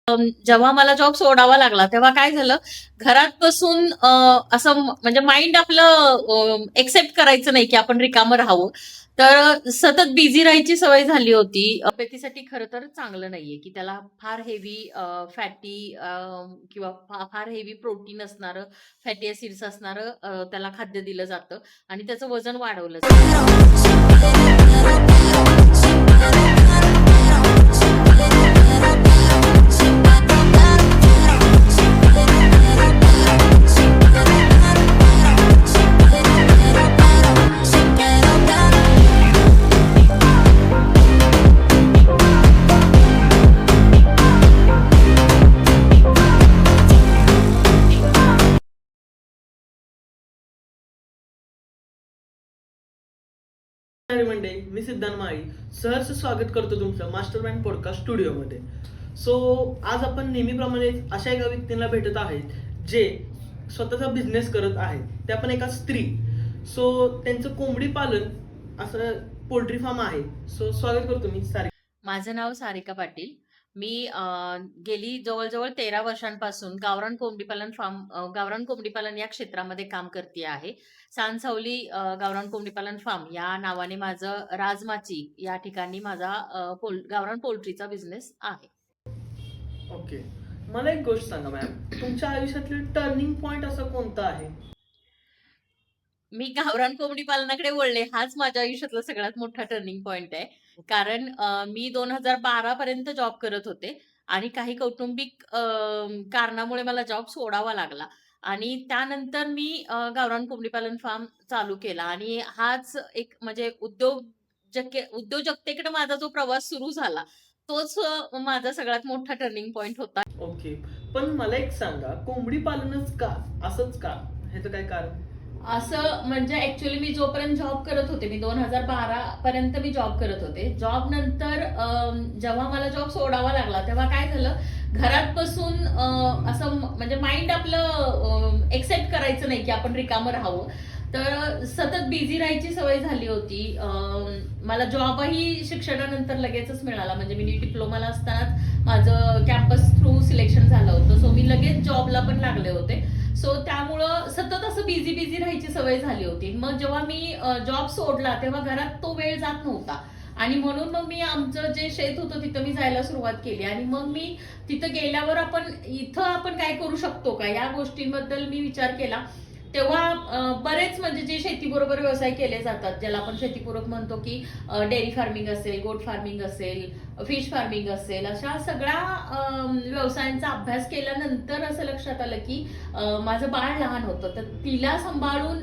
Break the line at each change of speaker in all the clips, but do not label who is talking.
जेव्हा मला जॉब सोडावा लागला तेव्हा काय झालं, घरात बसून असं म्हणजे माइंड आपलं एक्सेप्ट करायचं नाही की आपण रिकामं राहावं. तर सतत बिझी राहायची सवय झाली होती. तब्येतीसाठी खरं तर चांगलं नाहीये, की त्याला फार हेवी फॅटी किंवा फार हेवी प्रोटीन असणारं, फॅटी ॲसिड्स असणारं त्याला खाद्य दिलं जातं आणि त्याचं वजन वाढवलं जातं.
मंडळी, मी सिद्धांत माळी सहर्ष स्वागत करतो तुमचं मास्टरमाइंड पॉडकास्ट स्टुडिओमध्ये. सो आज आपण नेहमीप्रमाणे अशा एका व्यक्तीला भेटत आहेत जे स्वतःचा बिझनेस करत आहेत. त्या पण एका स्त्री. सो त्यांचं कोंबडी पालन असं पोल्ट्री फार्म आहे. सो स्वागत करतो मी सारी.
माझं नाव सारिका पाटील. मी गेली जवळ-जवळ 13 वर्षांपासून गावरान कोंबडीपालन गावरान कोंबडीपालन या क्षेत्रामध्ये काम करते आहे. सांसवली गावरान कोंबडीपालन फार्म या नावाने माझं राजमाची या ठिकाणी माझा गावरान पोल्ट्रीचा बिझनेस आहे.
ओके, मला एक गोष्ट सांगा मॅम, तुमच्या आयुष्यातले टर्निंग पॉइंट असं कोणता आहे?
मी गावरान कोंबडी पालनाकडे वळले हाच माझ्या आयुष्यातला सगळ्यात मोठा टर्निंग पॉइंट आहे. कारण मी 2012 पर्यंत जॉब करत होते आणि काही कौटुंबिक कारणामुळे मला जॉब सोडावा लागला आणि त्यानंतर मी गावरान कोंबडी पालन फार्म चालू केला आणि हाच एक म्हणजे उद्योजकतेकडे माझा जो प्रवास सुरू झाला, तोच माझा सगळ्यात मोठा टर्निंग पॉइंट होता.
ओके, पण मला एक सांगा, कोंबडी पालनच का, असंच का, ह्याचं काय कारण?
असं म्हणजे ऍक्च्युअली मी जोपर्यंत जॉब करत होते, मी 2012 पर्यंत मी जॉब करत होते. जॉब नंतर जेव्हा मला जॉब सोडावा लागला तेव्हा काय झालं, घरात बसून असं म्हणजे माइंड आपलं एक्सेप्ट करायचं नाही की आपण रिकामं राहावं. तर सतत बिझी राहायची सवय झाली होती. मला जॉबही शिक्षणानंतर लगेचच मिळाला. म्हणजे मी डिप्लोमाला असतानाच माझं कॅम्पस थ्रू सिलेक्शन झालं होतं. सो मी लगेच जॉबला पण लागले होते. सो त्यामुळं सतत असं बिझी बिझी राहायची सवय झाली होती. मग जेव्हा मी जॉब सोडला तेव्हा घरात तो वेळ जात नव्हता आणि म्हणून मग मी आमचं जे शेत होतं तिथं मी जायला सुरुवात केली आणि मग मी तिथं गेल्यावर इथं आपण काय करू शकतो का या गोष्टींबद्दल मी विचार केला. तेव्हा बरेच म्हणजे जे शेतीबरोबर व्यवसाय केले जातात, ज्याला आपण शेतीपूरक म्हणतो, की डेअरी फार्मिंग असेल, गोट फार्मिंग असेल, फिश फार्मिंग असेल, अशा सगळ्या व्यवसायांचा अभ्यास केल्यानंतर असं लक्षात आलं की माझं बाळ लहान होतं, तर तिला सांभाळून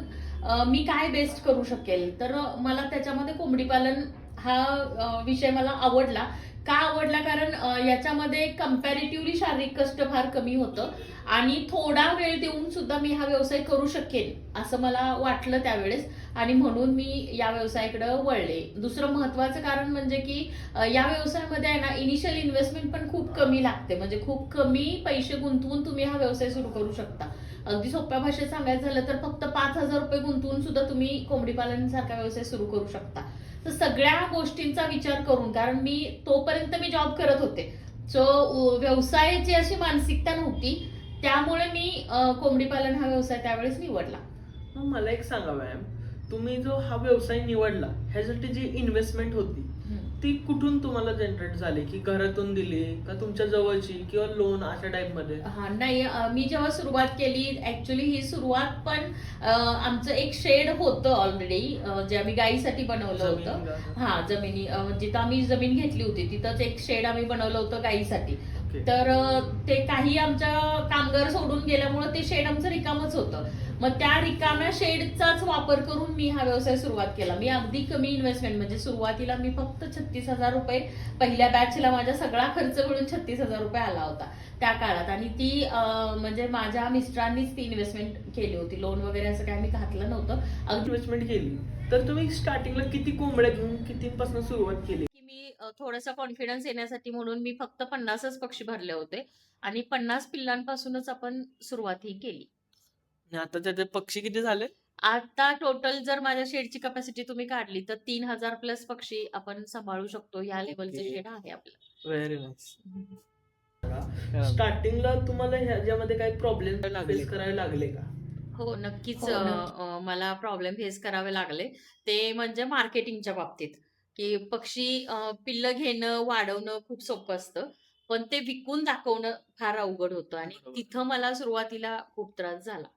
मी काय बेस्ट करू शकेल. तर मला त्याच्यामध्ये कोंबडी पालन हा विषय मला आवडला. का आवडला? कारण याच्यामध्ये कम्पॅरेटिव्हली शारीरिक कष्ट फार कमी होतं आणि थोडा वेळ देऊन सुद्धा मी हा व्यवसाय करू शकेन असं मला वाटलं त्यावेळेस आणि म्हणून मी या व्यवसायाकडे वळले. दुसरं महत्वाचं कारण म्हणजे की या व्यवसायामध्ये आहे ना, इनिशियल इन्व्हेस्टमेंट पण खूप कमी लागते. म्हणजे खूप कमी पैसे गुंतवून तुम्ही हा व्यवसाय सुरू करू शकता. अगदी सोप्या भाषेत सांगायचं झालं तर फक्त 5,000 रुपये गुंतवून सुद्धा तुम्ही कोंबडी पालन सारखा व्यवसाय सुरू करू शकता. तर सगळ्या गोष्टींचा विचार करून, कारण मी तोपर्यंत मी जॉब करत होते, सो व्यवसायाची अशी मानसिकता नव्हती, त्यामुळे मी कोंबडी पालन हा व्यवसाय त्यावेळेस निवडला.
मग मला एक सांगा मॅम, तुम्ही जो हा व्यवसाय निवडला ह्यासाठी जी इन्व्हेस्टमेंट होती ती कुठून तुम्हाला जनरेट झाली? की घरातून दिली का तुमच्या जवळची किंवा लोन अशा टाइप मध्ये?
हा नाही, मी जेव्हा सुरुवात केली, ऍक्च्युली ही सुरुवात पण आमचं एक शेड होतं ऑलरेडी, जे आम्ही गाईसाठी बनवलं होतं. हा, जमिनी जिथं आम्ही जमीन घेतली होती तिथंच एक शेड आम्ही बनवलं होतं गाईसाठी. तर ते काही आमच्या कामगार सोडून गेल्यामुळे ते शेड आमचं रिकामच होतं. मग त्या रिकाम्या शेडचाच वापर करून मी हा व्यवसाय सुरुवात केला. मी अगदी कमी इन्व्हेस्टमेंट, म्हणजे सुरुवातीला मी फक्त 36,000 रुपये, पहिल्या बॅचला माझा सगळा खर्च मिळून 36,000 रुपये आला होता त्या काळात आणि ती म्हणजे माझ्या मिस्टरांनीच ती इन्व्हेस्टमेंट केली होती. लोन वगैरे असं काय मी घातलं नव्हतं. अगदी
इन्व्हेस्टमेंट केली. तर तुम्ही स्टार्टिंगला किती कोंबड्या घेऊन कितीपासून सुरुवात केली?
की मी थोडासा कॉन्फिडन्स येण्यासाठी म्हणून मी फक्त 50च पक्षी भरले होते आणि 50 पिल्लांपासूनच आपण सुरुवात ही केली.
आणि आता त्याचे पक्षी किती झाले?
आता टोटल जर माझ्या शेडची कपॅसिटी तुम्ही काढली तर 3,000 प्लस पक्षी आपण सांभाळू शकतो. या लेवलचे शेड आहे आपलं.
Very nice. स्टार्टिंगला तुम्हाला ह्याच्यामध्ये काही प्रॉब्लेम
लागले
फेस
का?
करावे लागले का?
हो, नक्कीच.
हो, नक्की.
मला प्रॉब्लेम फेस करावे लागले. ते म्हणजे मार्केटिंगच्या बाबतीत, की पक्षी पिल्लं घेणं, वाढवणं खूप सोपं असतं. पण ते विकून दाखवणं फार अवघड होतं आणि
बरोबर.
तिथं मला सुरुवातीला खूप त्रास झाला.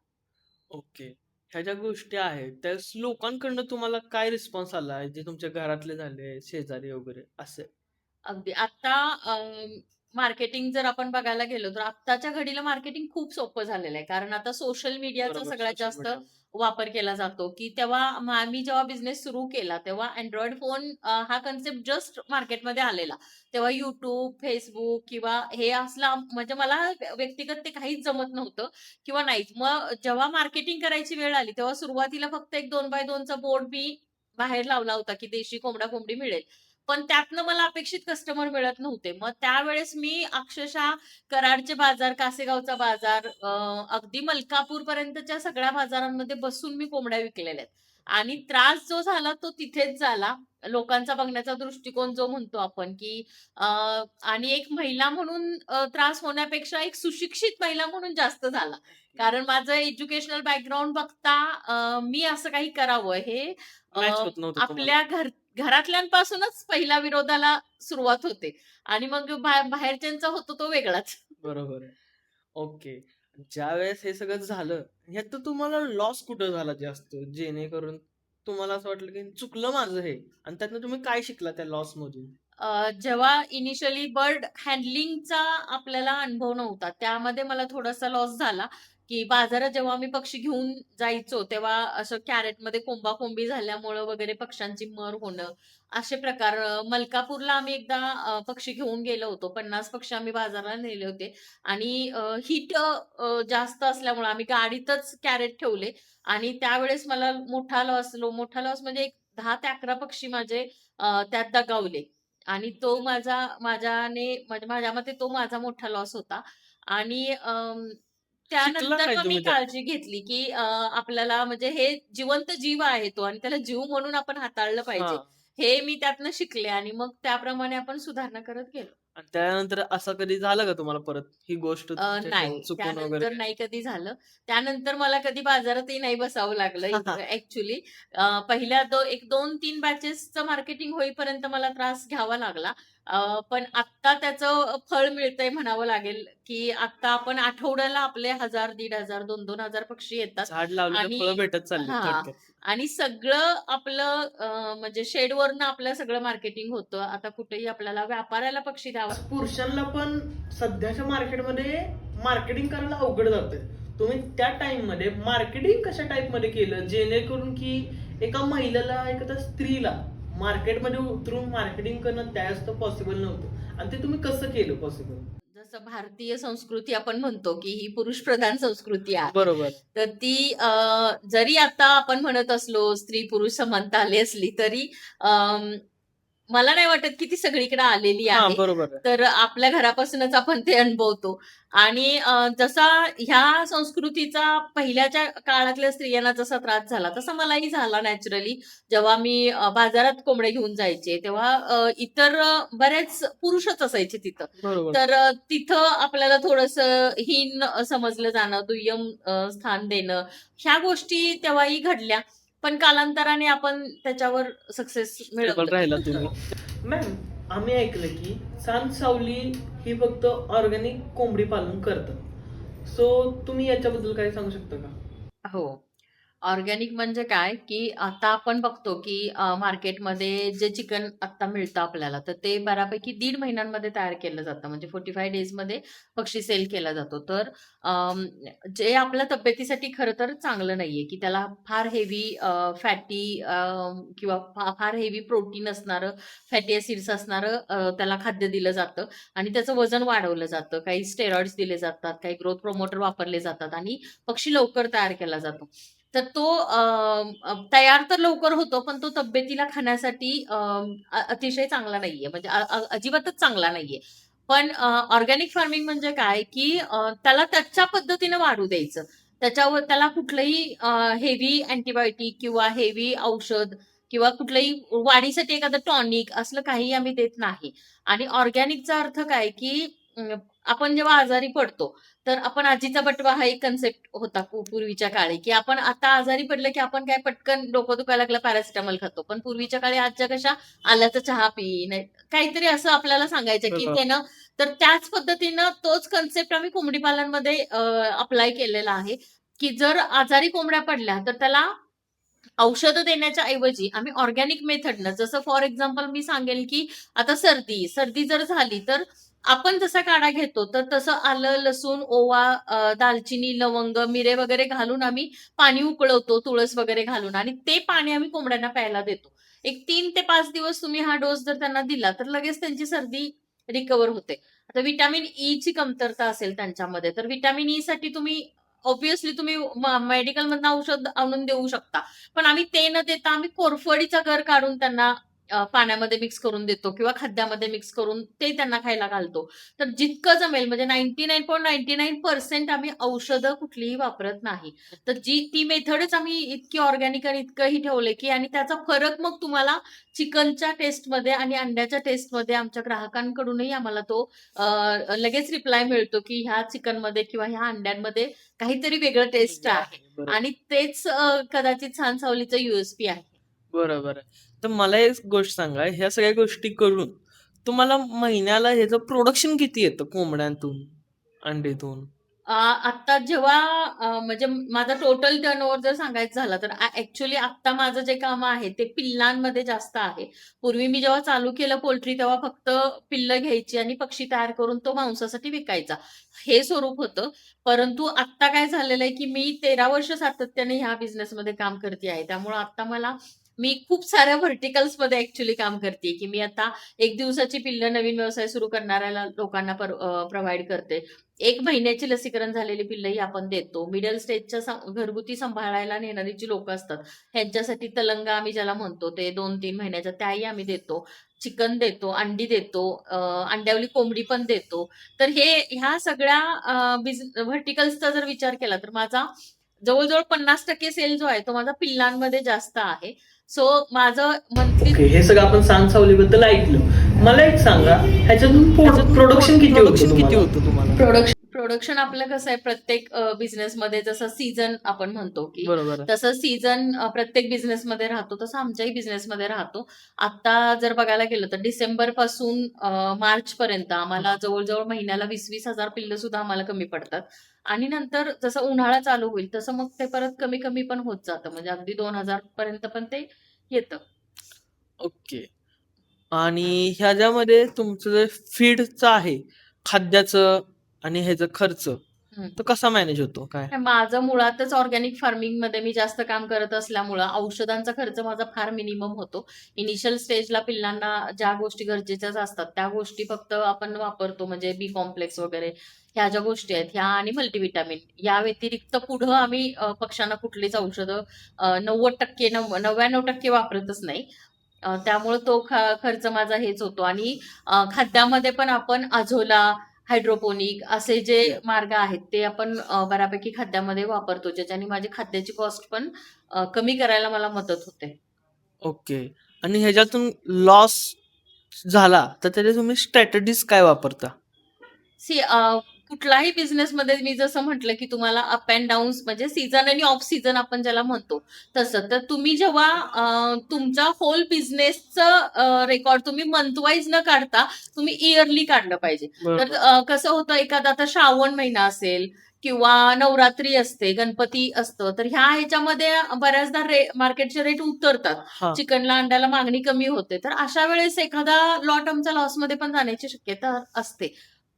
ओके. ह्या ज्या गोष्टी आहेत, त्या लोकांकडनं तुम्हाला काय रिस्पॉन्स आलाय? जे तुमच्या घरातले झाले, शेजारी वगैरे असे?
अगदी. आता मार्केटिंग जर आपण बघायला गेलो, तर आत्ताच्या घडीला मार्केटिंग खूप सोपं झालेलं आहे. कारण आता सोशल मीडियाचा
बरोबर,
सगळ्यात
सोशल
जास्त
मीडियावर.
वापर केला जातो, की तेव्हा आम्ही जेव्हा बिझनेस सुरू केला, तेव्हा Android फोन हा कन्सेप्ट जस्ट मार्केटमध्ये आलेला. तेव्हा YouTube, Facebook किंवा हे असला म्हणजे मला व्यक्तिगत ते काहीच जमत नव्हतं किंवा नाहीच. मग जेव्हा मार्केटिंग करायची वेळ आली, तेव्हा सुरुवातीला फक्त एक 2x2 चा बोर्ड मी बाहेर लावला होता, की देशी कोंबडा-कोंबडी मिळेल. पण त्यातनं मला अपेक्षित कस्टमर मिळत नव्हते. मग त्यावेळेस मी अक्षरशः कराडचे बाजार, कासेगावचा बाजार, अगदी मलकापूरपर्यंतच्या सगळ्या बाजारांमध्ये बसून मी कोंबड्या विकलेल्या आहेत. आणि त्रास जो झाला तो तिथेच झाला. लोकांचा बघण्याचा दृष्टिकोन जो म्हणतो आपण, की अ, आणि एक महिला म्हणून त्रास होण्यापेक्षा एक सुशिक्षित महिला म्हणून जास्त झाला. कारण माझं एज्युकेशनल बॅकग्राऊंड बघता मी असं काही करावं हे
मॅच
अ,
होत नव्हतं तुम्हाला.
आपल्या घरातल्यांपासूनच पहिल्या विरोधाला सुरुवात होते आणि मग बाहेरच्यांचा होतो तो वेगळाच.
बरोबर आहे. ओके. ज्यावेळेस हे सगळं झालं, ह्यात तुम्हाला लॉस कुठं झाला जास्त? जेणेकरून तुम्हाला असं वाटलं की चुकलं माझं हे आणि त्यातनं तुम्ही काय शिकला त्या लॉसमधून?
जेव्हा इनिशियली बर्ड हँडलिंगचा आपल्याला अनुभव नव्हता, त्यामध्ये मला थोडासा लॉस झाला, की बाजारात जेव्हा मी पक्षी घेऊन जायचो, तेव्हा असं कॅरेटमध्ये कोंबाकोंबी झाल्यामुळं वगैरे पक्ष्यांची मर होणं, असे प्रकार. मलकापूरला आम्ही एकदा पक्षी घेऊन गेलो होतो. 50 पक्षी आम्ही बाजाराला नेले होते आणि हीट जास्त असल्यामुळे आम्ही गाडीतच कॅरेट ठेवले आणि त्यावेळेस मला मोठा लॉस म्हणजे एक 10 ते 11 पक्षी माझे त्यात दगावले. आणि तो माझ्याने म्हणजे माझ्या मते तो माझा मोठा लॉस होता. आणि
शिकला
त्यानंतर
काय
मग मी
तुम्ही त्यातनं?
काळजी घेतली, की आपल्याला म्हणजे हे जिवंत जीव आहे तो आणि त्याला जीव म्हणून आपण हाताळलं पाहिजे.
हां.
हे मी त्यातनं शिकले आणि मग त्याप्रमाणे आपण सुधारणा करत गेलो.
आणि त्यानंतर असं कधी झालं का तुम्हाला परत ही गोष्ट तुमच्याकडून
नाही.
चुकून
त्यानंतर
वगैरे?
नाही कधी झालं. त्यानंतर मला कधी बाजारातही नाही बसावं लागलं ॲक्चुअली. पहिल्या 1, 2, 3 बॅचेसचं मार्केटिंग होईपर्यंत मला त्रास घ्यावा लागला. पण आत्ता त्याचं फळ मिळतंय म्हणावं लागेल, की आत्ता आपण आठवड्याला आपले 1000, 1500, 2,000 पक्षी येतात
झाड लावले तर
आणि
फळं भेटत चालली
हां.
थोडक्यात.
आणि सगळं आपलं म्हणजे शेडवरनं आपलं सगळं मार्केटिंग होतं. आता कुठेही आपल्याला व्यापाऱ्याला पक्षी द्यावा
पुरुषांना पण सध्याच्या मार्केटमध्ये मार्केटिंग करायला अवघड जातंय. तुम्ही त्या टाइम मध्ये मार्केटिंग कशा टाइप मध्ये केलं जेणेकरून की एका महिलेला एखाद्या स्त्रीला मार्केटमध्ये उतरून मार्केटिंग करणं त्यावेळेस तर पॉसिबल नव्हतं आणि ते तुम्ही कसं केलं पॉसिबल?
जसं भारतीय संस्कृती आपण म्हणतो, की ही पुरुष प्रधान संस्कृती आहे.
बरोबर.
तर ती जरी आता आपण म्हणत असलो, स्त्री-पुरुष समानता आली असली, तरी मला नाही वाटत की ती सगळीकडे आलेली
हां,
आहे.
बरोबर आहे.
तर आपल्या घरापासूनच आपण ते अनुभवतो आणि जसा ह्या संस्कृतीचा पहिल्याच्या काळातल्या स्त्रियांना जसा त्रास झाला, तसा मलाही झाला नॅचरली. जेव्हा मी बाजारात कोंबडे घेऊन जायचे, तेव्हा इतर बरेच पुरुषच असायचे तिथं.
बरोबर.
तर तिथं आपल्याला थोडंसं हीन समजलं जाणं, दुय्यम स्थान देणं, ह्या गोष्टी तेव्हाही घडल्या. पण कालांतराने आपण त्याच्यावर सक्सेस
स्टेबल
मिळवलं.
राहिला तुम्ही.
मॅम, आम्ही ऐकलं की चांद सावली ही फक्त ऑर्गॅनिक कोंबडी पालन करतात. सो तुम्ही याच्याबद्दल काय सांगू शकता का?
हो. ऑर्गॅनिक म्हणजे काय, की आता आपण बघतो, की मार्केटमध्ये जे चिकन आत्ता मिळतं आपल्याला, तर ते बऱ्यापैकी 1.5 महिन्यांमध्ये तयार केलं जातं. म्हणजे 45 डेजमध्ये पक्षी सेल केला जातो. तर अं, जे आपल्या तब्येतीसाठी खरं तर चांगलं नाहीये, की त्याला फार हेवी फॅटी किंवा फार हेवी प्रोटीन असणारं, फॅटी ॲसिड्स असणारं त्याला खाद्य दिलं जातं आणि त्याचं वजन वाढवलं जातं. काही स्टेरॉइड्स दिले जातात, काही ग्रोथ प्रमोटर वापरले जातात आणि पक्षी लवकर तयार केला जातो. तर तो तयार तर लवकर होतो, पण तो तब्येतीला खाण्यासाठी अतिशय चांगला नाहीये. म्हणजे अजिबातच चांगला नाहीये. पण ऑर्गॅनिक फार्मिंग म्हणजे काय, की त्याला त्याच्या पद्धतीने वाढू द्यायचं. त्याला कुठलंही हेवी अँटिबायोटिक किंवा हेवी औषध किंवा कुठलंही वाढीसाठी एखादं टॉनिक असलं काही आम्ही देत नाही. आणि ऑर्गॅनिकचा अर्थ काय, की आपण जेव्हा आजारी पडतो, तर आपण आजीचा बटवा हा एक कन्सेप्ट होता पूर्वीच्या काळी, की आपण आता आजारी पडलं, की आपण काय पटकन डोकं दुखायला लागलं पॅरासिटामॉल खातो. पण पूर्वीच्या काळी आज्या कशा आल्याचा चहा पी, नाही काहीतरी असं आपल्याला सांगायचं, की
बरोबर.
त्यानं तर त्याच पद्धतीनं तोच कन्सेप्ट आम्ही कोंबडी पालनमध्ये अप्लाय केलेला आहे, की जर आजारी कोंबड्या पडल्या, तर त्याला औषधं देण्याच्या ऐवजी आम्ही ऑर्गॅनिक मेथडनं जसं फॉर एक्झाम्पल मी सांगेल, की आता सर्दी जर झाली तर आपण जसा काढा घेतो तर तसं आलं, लसूण, ओवा, दालचिनी, लवंग, मिरे वगैरे घालून आम्ही पाणी उकळवतो तुळस वगैरे घालून आणि ते पाणी आम्ही कोंबड्यांना प्यायला देतो. एक 3 ते 5 दिवस तुम्ही हा डोस जर त्यांना दिला तर लगेच त्यांची सर्दी रिकव्हर होते. आता व्हिटॅमिन ई ची कमतरता असेल त्यांच्यामध्ये तर व्हिटॅमिन ई साठी तुम्ही ऑब्व्हियसली तुम्ही मेडिकलमधनं औषध आणून देऊ शकता. पण आम्ही ते न देता आम्ही कोरफडीचा गर काढून त्यांना पाण्यामध्ये मिक्स करून देतो किंवा खाद्यामध्ये मिक्स करून ते त्यांना खायला घालतो. तर जितकं जमेल म्हणजे 99.99% आम्ही औषधं कुठलीही वापरत नाही. तर ती मेथडच आम्ही इतकी ऑर्गॅनिक आणि इतकंही ठेवलंय, की आणि त्याचा फरक मग तुम्हाला चिकनच्या टेस्टमध्ये आणि अंड्याच्या टेस्टमध्ये आमच्या ग्राहकांकडूनही आम्हाला तो लगेच रिप्लाय मिळतो, की ह्या चिकनमध्ये किंवा ह्या अंड्यांमध्ये काहीतरी वेगळं टेस्ट आहे.
बरोबर.
आणि तेच कदाचित छान सावलीचं USP आहे.
बरोबर आहे. तर मला एक गोष्ट सांगा, ह्या सगळ्या गोष्टी करून तुम्हाला महिन्याला ह्याचं प्रोडक्शन किती येतं कोंबड्यांतून, अंडीतून?
आता जेव्हा म्हणजे माझा टोटल टर्नओव्हर जर सांगायचं झालं तर ॲक्चुअली आत्ता माझं जे काम आहे ते पिल्लांमध्ये जास्त आहे. पूर्वी मी जेव्हा चालू केलं पोल्ट्री तेव्हा फक्त पिल्लं घ्यायची आणि पक्षी तयार करून तो मांसासाठी विकायचा. हे स्वरूप होतं. परंतु आत्ता काय झालेलं आहे, की मी 13 वर्ष सातत्याने ह्या बिझनेसमध्ये काम करते आहे. त्यामुळं आता मी खूप साऱ्या व्हर्टिकल्समध्ये ॲक्चुअली काम करते, की मी आता 1 दिवसाची पिल्लं नवीन व्यवसाय सुरू करणाऱ्या लोकांना प्रोव्हाईड करते. 1 महिन्याची लसीकरण झालेली पिल्लंही आपण देतो. मिडल स्टेजच्या घरगुती सांभाळायला नेणारी जी लोकं असतात, ह्यांच्यासाठी तलंगा आम्ही ज्याला म्हणतो, ते 2-3 महिन्याच्या त्याही आम्ही देतो. चिकन देतो, अंडी देतो, अंड्यावली कोंबडी पण देतो. तर ह्या सगळ्या व्हर्टिकल्सचा जर विचार केला, तर माझा जवळ-जवळ 50% सेल जो आहे, तो माझा पिल्लांमध्ये जास्त आहे. सो माझं मंथली
ओके, हे सगळं आपण सांगसावलीबद्दल ऐकलं. मला एक सांगा, ह्याच्यातून प्रोडक्शन किती
प्रोडक्शन किती
होतं
होतं तुम्हाला?
प्रोडक्शन आपलं कसं आहे प्रत्येक बिझनेसमध्ये जसं सीझन आपण म्हणतो, की
बरोबर आहे.
तसं सीझन प्रत्येक बिझनेसमध्ये राहतो, तसं आमच्याही बिझनेसमध्ये राहतो. आता जर बघायला गेलं तर डिसेंबरपासून मार्चपर्यंत आम्हाला जवळ-जवळ महिन्याला 20,000 पिल्लं सुद्धा आम्हाला कमी पडतात. आणि नंतर जसं उन्हाळा चालू होईल, तसं मग ते परत कमी-कमी पण होत जातं. म्हणजे अगदी 2,000 पर्यंत पण ते येतं.
ओके. आणि ह्याच्यामध्ये तुमचं जे फीडचं आहे, खाद्याचं आणि ह्याचा खर्च,
हं.
तो कसा मॅनेज होतो काय?
माझं मुळातच ऑर्गॅनिक फार्मिंगमध्ये मी जास्त काम करत असल्यामुळं औषधांचा खर्च माझा फार मिनिमम होतो. इनिशियल स्टेजला पिल्लांना ज्या गोष्टी गरजेच्याच असतात, त्या गोष्टी फक्त आपण वापरतो म्हणजे बी कॉम्प्लेक्स वगैरे ह्या ज्या गोष्टी आहेत ह्या आणि मल्टीव्हिटॅमिन. या व्यतिरिक्त पुढं आम्ही पक्ष्यांना कुठलीच औषधं 90% 99% वापरतच नाही. त्यामुळे तो खर्च माझा हेच होतो आणि खाद्यामध्ये पण आपण अझोला, हायड्रोपोनिक असे जे मार्ग आहेत ते आपण बऱ्यापैकी खाद्यामध्ये वापरतो, ज्याच्याने माझी खाद्याची कॉस्ट पण कमी करायला मला मदत होते.
ओके. आणि ह्याच्यातून लॉस झाला, तर त्याचे तुम्ही स्ट्रॅटेजीज काय वापरता?
सी कुठलाही बिझनेसमध्ये मी जसं म्हटलं, की तुम्हाला अप अँड डाउन्स म्हणजे सीझन आणि ऑफ सीझन आपण ज्याला म्हणतो तसं. तर तुम्ही जेव्हा तुमचा होल बिझनेसचं रेकॉर्ड तुम्ही मंथ वाईज न काढता तुम्ही इयरली काढलं पाहिजे. तर
बरोबर.
कसं होतं एखादा आता श्रावण महिना असेल किंवा नवरात्री असते, गणपती असतं, तर ह्याच्यामध्ये बऱ्याचदा मार्केटचे रेट उतरतात.
हां.
चिकनला, अंड्याला मागणी कमी होते. तर अशा वेळेस एखादा लॉट आमचा लॉसमध्ये पण जाण्याची शक्यता असते.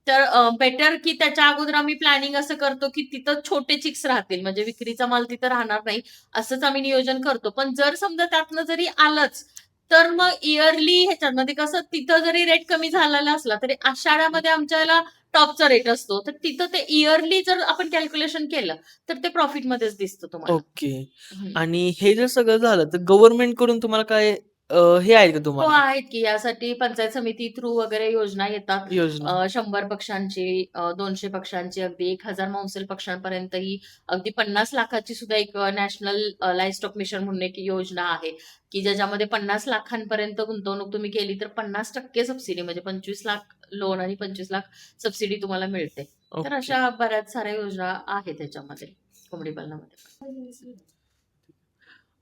तर बेटर की त्याच्या अगोदर आम्ही प्लॅनिंग असं करतो, की तिथं छोटे चिक्स राहतील म्हणजे विक्रीचा माल तिथं राहणार नाही, असंच आम्ही नियोजन करतो. पण जर समजा त्यातनं जरी आलंच, तर मग इयरली ह्याच्यामध्ये कसं तिथं जरी रेट कमी झालेला असला, तरी आषाढ्यामध्ये आमच्याला टॉपचा रेट असतो. तर तिथं ते इयरली जर आपण कॅल्क्युलेशन केलं, तर ते प्रॉफिटमध्येच दिसतं तुम्हाला.
ओके.
हं.
आणि हे जर सगळं झालं, तर गव्हर्नमेंटकडून तुम्हाला काय हे आहे का
हो
तुम्हाला
आहेत की यासाठी पंचायत समिती थ्रू वगैरे योजना येतात.
योजना?
100 पक्षांची, 200 पक्षांची, अगदी 1000 महसूल पक्षांपर्यंतही, अगदी 50 लाखाची सुद्धा एक नॅशनल लाईव्हस्टॉक मिशन म्हणून एक योजना आहे, की ज्याच्यामध्ये 50 लाखांपर्यंत गुंतवणूक तुम्ही केली तर 50% सबसिडी म्हणजे 25 लाख लोन आणि 25 लाख सबसिडी तुम्हाला मिळते. तर
ओके.
अशा बऱ्याच साऱ्या योजना आहेत त्याच्यामध्ये कोंबडी पालनामध्ये.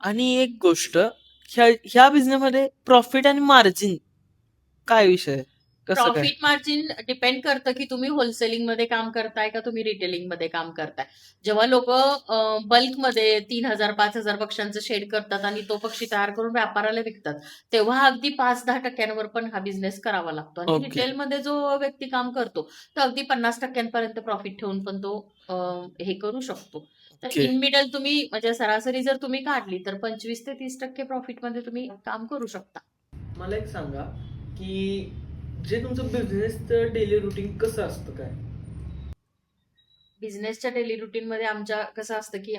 आणि एक गोष्ट, ह्या बिझनेसमध्ये प्रॉफिट आणि मार्जिन काय विषय आहे? कसं काय?
प्रॉफिट मार्जिन डिपेंड करतं की तुम्ही होलसेलिंग मध्ये काम करताय का तुम्ही रिटेलिंग मध्ये काम करताय. जेव्हा लोक बल्कमध्ये 3000 5000 पक्ष्यांचं शेड करतात आणि तो पक्षी तयार करून व्यापाराला विकतात, तेव्हा अगदी 5-10% पण हा बिझनेस करावा लागतो. आणि
ओके.
रिटेलमध्ये जो व्यक्ती काम करतो तो अगदी 50% प्रॉफिट ठेवून पण तो हे करू शकतो. तर
ओके.
इन मिडल तुम्ही म्हणजे सरासरी जर तुम्ही काढली तर 25 ते 30% प्रॉफिट मध्ये तुम्ही काम करू शकता.
मला एक सांगा की जे तुमचं बिझनेसचं डेली रुटीन कसं असतं काय?
बिझनेसच्या डेली रुटीन मध्ये आमच्या कसं असतं की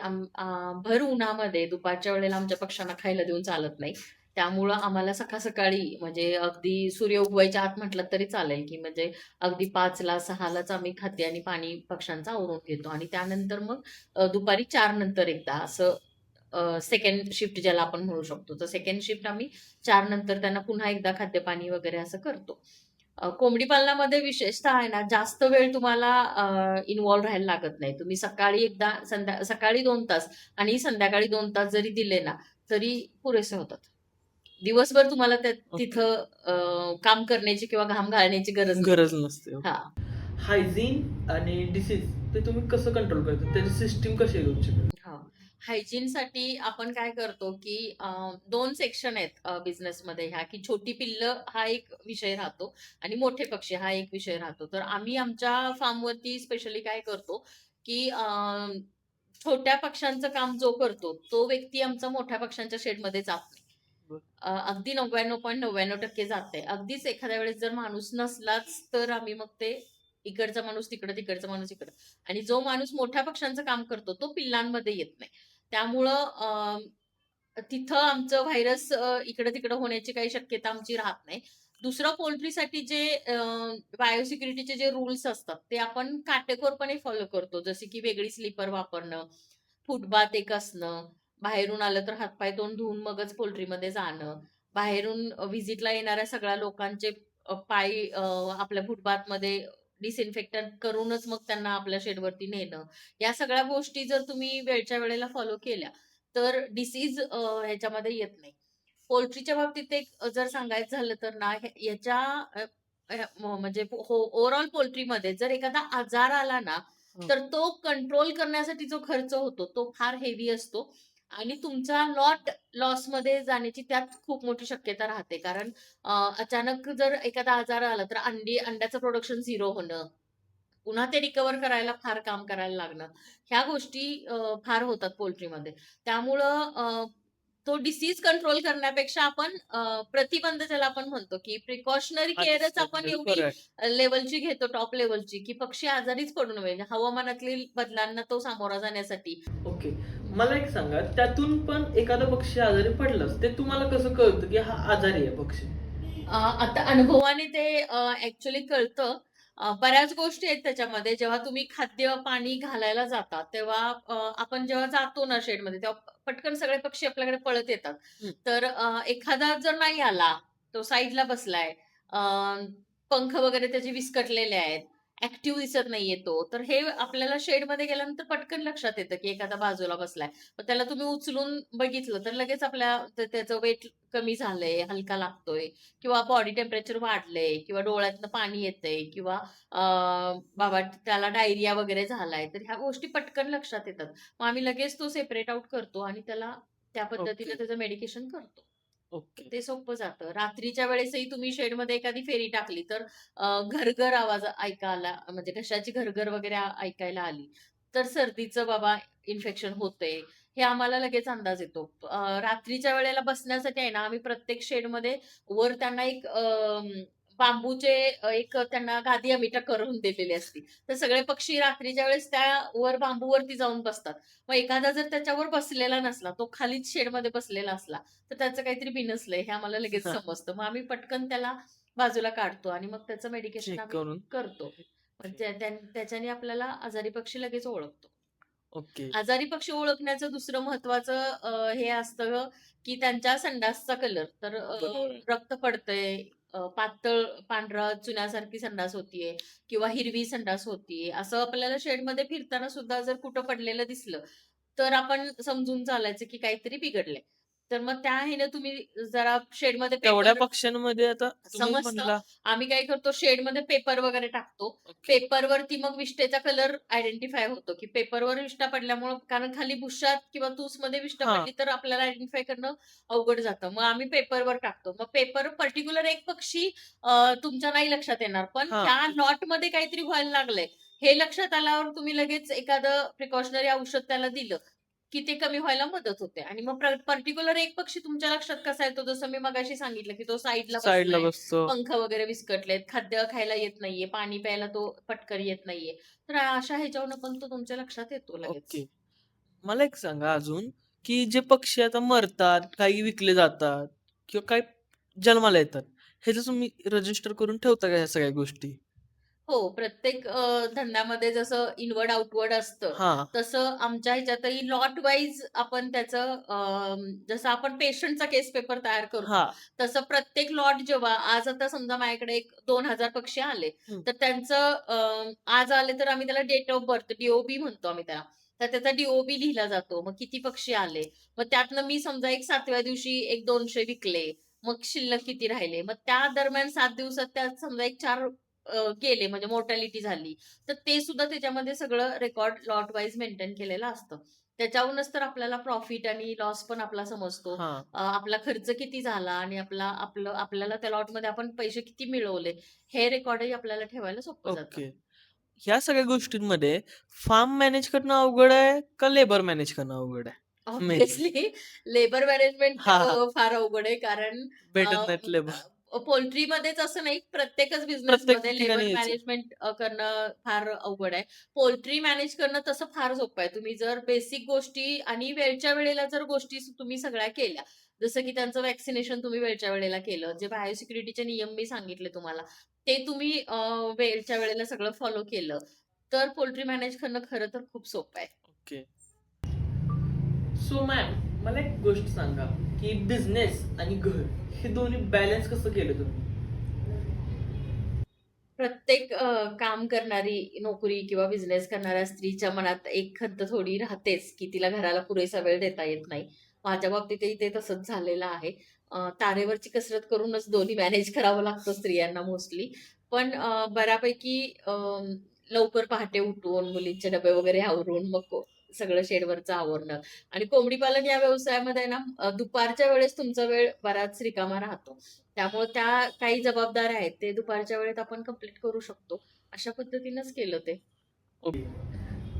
भर उन्हामध्ये दुपारच्या वेळेला आमच्या पक्ष्यांना खायला देऊन चालत नाही. त्यामुळं आम्हाला सकाळ सकाळी म्हणजे अगदी सूर्य उगवायच्या आत म्हटलं तरी चालेल की म्हणजे अगदी 5ला 6लाच आम्ही खाद्य आणि पाणी पक्ष्यांचं आवरून घेतो आणि त्यानंतर मग दुपारी 4 नंतर एकदा असं सेकंड शिफ्ट ज्याला आपण म्हणू शकतो, तर सेकंड शिफ्ट आम्ही 4 नंतर त्यांना पुन्हा एकदा खाद्य पाणी वगैरे असं करतो. कोंबडी पालनामध्ये विशेषतः आहे ना, जास्त वेळ तुम्हाला इन्व्हॉल्व राहायला लागत नाही. तुम्ही सकाळी एकदा सकाळी 2 तास आणि संध्याकाळी 2 तास जरी दिले ना, तरी पुरेसे होतात. दिवसभर तुम्हाला
ओके.
तिथं काम करण्याची किंवा घाम घालण्याची गरज
गरज
नसते.
नसते.
हा.
हायजीन आणि डिसीज ते तुम्ही कसं कंट्रोल करता? त्याची सिस्टीम कशी आहे तुमच्याकडे?
हा. हायजीनसाठी आपण काय करतो की 2 सेक्शन आहेत बिझनेसमध्ये ह्या, की छोटी पिल्लं हा एक विषय राहतो आणि मोठे पक्षी हा एक विषय राहतो. तर आम्ही आमच्या फार्मवरती स्पेशली काय करतो की छोट्या पक्ष्यांचं काम जो करतो तो व्यक्ती आमचा मोठ्या पक्ष्यांच्या शेडमध्ये जात नाही.
बरं.
अगदी 99.99% जाते. अगदीच एखाद्या वेळेस जर माणूस नसलाच तर आम्ही मग ते इकडचा माणूस तिकडं, तिकडचा माणूस इकडं. आणि जो माणूस मोठ्या पक्ष्यांचं काम करतो तो पिल्लांमध्ये येत नाही. त्यामुळं तिथं आमचं व्हायरस इकडं-तिकडं होण्याची काही शक्यता आमची राहत नाही. दुसरं पोल्ट्रीसाठी जे बायोसिक्युरिटीचे जे रूल्स असतात ते आपण काटेकोरपणे फॉलो करतो. जसे की वेगळी स्लीपर वापरणं, फुटबाथ एक असणं, बाहेरून आलं तर हातपाय तोंड धुवून मगच पोल्ट्रीमध्ये जाणं, बाहेरून व्हिजिटला येणाऱ्या सगळ्या लोकांचे पाय आपल्या फुटबाथमध्ये डिसइन्फेक्टंट करूनच मग त्यांना आपल्या शेडवरती नेणं. या सगळ्या गोष्टी जर तुम्ही वेळच्या वेळेला फॉलो केल्या, तर डिसीज ह्याच्यामध्ये येत नाही. पोल्ट्रीच्या बाबतीत एक जर सांगायचं झालं तर ना, याच्या म्हणजे ओव्हरऑल पोल्ट्रीमध्ये जर एखादा आजार आला ना,
हं.
तर तो कंट्रोल करण्यासाठी जो खर्च होतो, तो फार हेवी असतो आणि तुमचा लॉट लॉसमध्ये जाण्याची त्यात खूप मोठी शक्यता राहते. कारण अचानक जर एखादा आजार आला, तर अंड्याचं प्रोडक्शन 0 होणं, पुन्हा ते रिकव्हर करायला फार काम करायला लागणं. ह्या गोष्टी फार होतात पोल्ट्रीमध्ये. त्यामुळं तो डिसीज कंट्रोल करण्यापेक्षा आपण प्रतिबंध ज्याला आपण म्हणतो, की प्रिकॉशनरी केअरच
अच्छा.
आपण
खरं
एवढी
आहे.
लेव्हलची घेतो, टॉप लेव्हलची, की पक्षी आजारीच पडू नये. हवामानातील बदलांना तो सामोरा जाण्यासाठी.
ओके. मला एक सांगा, त्यातून पण एखादा पक्षी आजारी पडलाच, ते तुम्हाला कसं कळतं की हा आजारी आहे पक्षी?
आता अनुभवाने ते ॲक्चुअली कळतं. बऱ्याच गोष्टी आहेत त्याच्यामध्ये. जेव्हा तुम्ही खाद्य, पाणी घालायला जाता, तेव्हा आपण जेव्हा जातो ना शेडमध्ये, तेव्हा पटकन सगळे पक्षी आपल्याकडे पळत येतात.
हं.
तर एखादा जर नाही आला, तो साईडला बसलाय, अ, पंख वगैरे त्याचे विस्कटलेले आहेत, ॲक्टिव्ह दिसत नाहीये तो, तर हे आपल्याला शेडमध्ये गेल्यानंतर पटकन लक्षात येतं, की एखादा बाजूला बसलाय. मग त्याला तुम्ही उचलून बघितलं, तर लगेच त्याचं वेट कमी झालंय, हलका लागतोय किंवा बॉडी टेम्परेचर वाढलंय किंवा डोळ्यातनं पाणी येतंय किंवा बाबा त्याला डायरिया वगैरे झालाय, तर ह्या गोष्टी पटकन लक्षात येतात. मग आम्ही लगेच तो सेपरेट आउट करतो आणि त्याला त्या पद्धतीने
ओके.
त्याचं मेडिकेशन करतो. तर
ओके.
ते सोपं जातं. रात्रीच्या वेळेसही तुम्ही शेडमध्ये एखादी फेरी टाकली, तर घरघर आवाज ऐकायला म्हणजे घशाची घरघर वगैरे ऐकायला आली, तर सर्दीचं बाबा इन्फेक्शन होतंय, हे आम्हाला लगेच अंदाज येतो. रात्रीच्या वेळेला बसण्यासाठी आहे ना, आम्ही प्रत्येक शेडमध्ये वर त्यांना एक बांबूचे एक त्यांना गादी आम्ही करून दिलेली असती. तर सगळे पक्षी रात्रीच्या वेळेस त्यावर बांबूवरती जाऊन बसतात. मग एखादा जर त्याच्यावर बसलेला नसला, तो खालीच शेडमध्ये बसलेला असला, तर त्याचं काहीतरी बिनसलंय हे आम्हाला लगेच समजतं. मग आम्ही पटकन त्याला बाजूला काढतो आणि मग त्याचं मेडिकेशन
चेक
आम्ही
करून.
करतो. म्हणजे त्याच्याने आपल्याला आजारी पक्षी लगेच ओळखतो.
ओके.
आजारी पक्षी ओळखण्याचं दुसरं महत्वाचं हे असतं की त्यांच्या संडासचा कलर तर
बरोबर.
रक्त पडतंय, पातळ पांढरा चुन्यासारखी संडास होतीये किंवा हिरवी संडास होतीये, असं आपल्याला शेडमध्ये फिरताना सुद्धा जर कुठं पडलेलं दिसलं, तर आपण समजून चालायचं की काहीतरी बिघडलंय. तर मग त्या ह्याने तुम्ही जरा शेडमध्ये
तेवढ्या
पेपर
पक्ष्यांमध्ये आता तुम्ही
समजतं.
म्हणला.
आम्ही काय करतो शेडमध्ये पेपर वगैरे टाकतो.
ओके.
पेपरवरती मग विष्ठेचा कलर आयडेंटिफाय होतो, की पेपरवर विष्ठा पडल्यामुळं कारण खाली बुश्शात किंवा तुसमध्ये विष्ठा
हां.
पडली तर आपल्याला आयडेंटिफाय करणं अवघड जातं. मग आम्ही पेपरवर टाकतो. मग पेपर पर्टिक्युलर एक पक्षी तुमच्या नाही लक्षात येणार. पण
हां.
ह्या लॉटमध्ये काहीतरी व्हायला लागलंय, हे लक्षात आल्यावर तुम्ही लगेच एखादं प्रिकॉशनरी औषध त्याला दिलं, की ते कमी व्हायला मदत होते. आणि मग पर्टिक्युलर एक पक्षी तुमच्या लक्षात कसा येतो, जसं मी मगाशी सांगितलं, की तो साइडला
साइडला
बसलाय,
बसतो.
पंख वगैरे विस्कटलेत, खाद्य खायला येत नाहीये, पाणी प्यायला तो पटकन येत नाहीये. तर अशा ह्याच्यावरून पण तो तुमच्या लक्षात येतो लगेच.
ओके. मला एक सांगा अजून, की जे पक्षी आता मरतात, काही विकले जातात किंवा काही जन्माला येतात, ह्याचं तुम्ही रजिस्टर करून ठेवता का ह्या सगळ्या गोष्टी?
हो, प्रत्येक धंद्यामध्ये जसं इनवर्ड, आउटवर्ड असतं,
हां.
तसं आमच्या ह्याच्यातही लॉट वाईज आपण त्याचं जसं आपण पेशंटचा केस पेपर तयार करतो,
हां.
तसं प्रत्येक लॉट जेव्हा आज आता समजा माझ्याकडे एक 2,000 पक्षी आले,
हं.
तर त्यांचं आज आले तर आम्ही त्याला डेट ऑफ बर्थ, डी म्हणतो आम्ही त्याला. तर त्याचा डी लिहिला जातो. मग किती पक्षी आले. मग त्यातनं मी समजा एक 7व्या दिवशी एक 200 विकले. मग शिल्लक किती राहिले. मग त्या दरम्यान 7 दिवसात त्यात समजा एक 4 गेले म्हणजे मोर्टॅलिटी झाली. तर ते सुद्धा त्याच्यामध्ये सगळं रेकॉर्ड लॉट वाईज मेंटेन केलेलं असतं. त्याच्यावरूनच तर आपल्याला प्रॉफिट आणि लॉस पण आपला समजतो.
हां.
आपला खर्च किती झाला आणि आपल्याला त्या लॉटमध्ये आपण पैसे किती मिळवले, हे रेकॉर्डही आपल्याला ठेवायला सोपं जातं.
ओके. ह्या सगळ्या गोष्टींमध्ये फार्म मॅनेज करणं अवघड आहे का लेबर मॅनेज करणं अवघड आहे? मेनली.
ऑब्व्हियसली लेबर मॅनेजमेंट
हां, हां.
फार अवघड आहे कारण
भेटत नाहीत लेबर.
पोल्ट्रीमध्येच असं नाही, प्रत्येकच
प्रत्येक
बिझनेसमध्ये लेबर
ठिकाणी हेच आहे.
मॅनेजमेंट करणं फार अवघड आहे. पोल्ट्री मॅनेज करणं तसं फार सोपं आहे. तुम्ही जर बेसिक गोष्टी आणि वेळच्या वेळेला जर गोष्टी तुम्ही सगळ्या केल्या, जसं की त्यांचं व्हॅक्सिनेशन तुम्ही वेळच्या वेळेला केलं, जे बायोसिक्युरिटीचे नियम मी सांगितले तुम्हाला, ते तुम्ही वेळच्या वेळेला सगळं फॉलो केलं, तर पोल्ट्री मॅनेज करणं खरं तर खूप सोपं आहे.
ओके.
सो मॅम, मला एक गोष्ट सांगा की बिझनेस आणि घर हे दोन्ही बॅलन्स कसं केलं तुम्ही?
प्रत्येक काम करणारी नोकरी किंवा बिझनेस करणाऱ्या स्त्रीच्या मनात एक खंत थोडी राहतेच, की तिला घराला पुरेसा वेळ देता येत नाही. माझ्या बाबतीतही ते तसंच झालेलं आहे. तारेवरची कसरत करूनच दोन्ही मॅनेज करावं लागतं स्त्रियांना मोस्टली. पण बऱ्यापैकी लवकर पहाटे उठून, मुलींचे डबे वगैरे आवरून, मग सगळं शेडवरचं आवरणं आणि कोंबडी पालन या व्यवसायामध्ये ना दुपारच्या वेळेस तुमचा वेळ बराच रिकामा राहतो. त्यामुळे त्या काही जबाबदाऱ्या आहेत, ते दुपारच्या वेळेत आपण कंप्लीट करू शकतो. अशा पद्धतीनंच केलं ते.
ओके.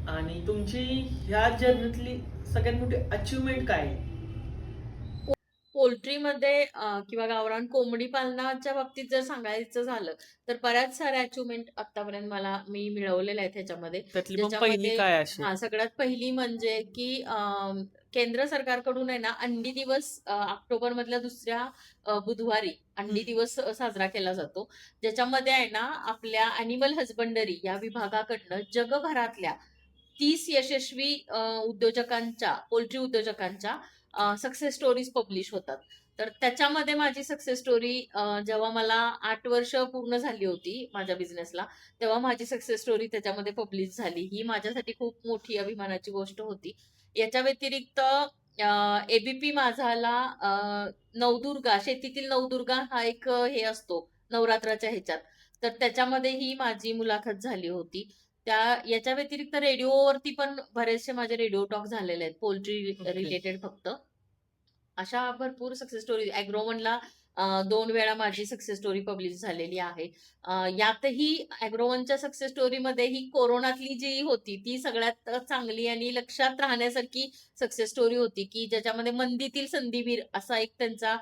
आणि तुमची ह्या जर्नीतली सगळ्यात मोठी अचिव्हमेंट काय आहे?
पोल्ट्रीमध्ये किंवा गावरान कोंबडी पालनाच्या बाबतीत जर सांगायचं झालं, तर बऱ्याच साऱ्या अचिव्हमेंट आत्तापर्यंत मी मिळवलेल्या आहेत ह्याच्यामध्ये.
त्यातली पण पहिली
ज्याच्यामध्ये
काय अशी?
सगळ्यात पहिली म्हणजे की केंद्र सरकारकडून आहे ना, अंडी दिवस ऑक्टोबरमधल्या दुसऱ्या बुधवारी अंडी
हं.
दिवस साजरा केला जातो. ज्याच्यामध्ये आहे ना, आपल्या ॲनिमल हजबंडरी या विभागाकडनं जगभरातल्या 30 यशस्वी पोल्ट्री उद्योजकांच्या सक्सेस स्टोरीज पब्लिश होतात. तर त्याच्यामध्ये माझी सक्सेस स्टोरी जेव्हा मला 8 वर्ष पूर्ण झाली होती माझ्या बिझनेसला, तेव्हा माझी सक्सेस स्टोरी त्याच्यामध्ये पब्लिश झाली. ही माझ्यासाठी खूप मोठी अभिमानाची गोष्ट होती. याच्या व्यतिरिक्त एबीपी माझाला नवदुर्गा, शेतीतील नवदुर्गा हा एक हे असतो नवरात्राच्या ह्याच्यात. तर त्याच्यामध्येही माझी मुलाखत झाली होती. याच्या व्यतिरिक्त रेडिओवरती पण बरेचसे माझे रेडिओ टॉक झालेले आहेत, पोल्ट्री
ओके.
रिलेटेड फक्त. अशा भरपूर सक्सेस स्टोरी ॲग्रोवनला 2 वेळा माझी सक्सेस स्टोरी पब्लिश झालेली आहे. यातही ॲग्रोवनच्या सक्सेस स्टोरीमध्ये ही कोरोनातली जी होती ती सगळ्यात चांगली आणि लक्षात राहण्यासारखी सक्सेस स्टोरी होती, की ज्याच्यामध्ये मंदीतील संधीवीर असा एक त्यांचा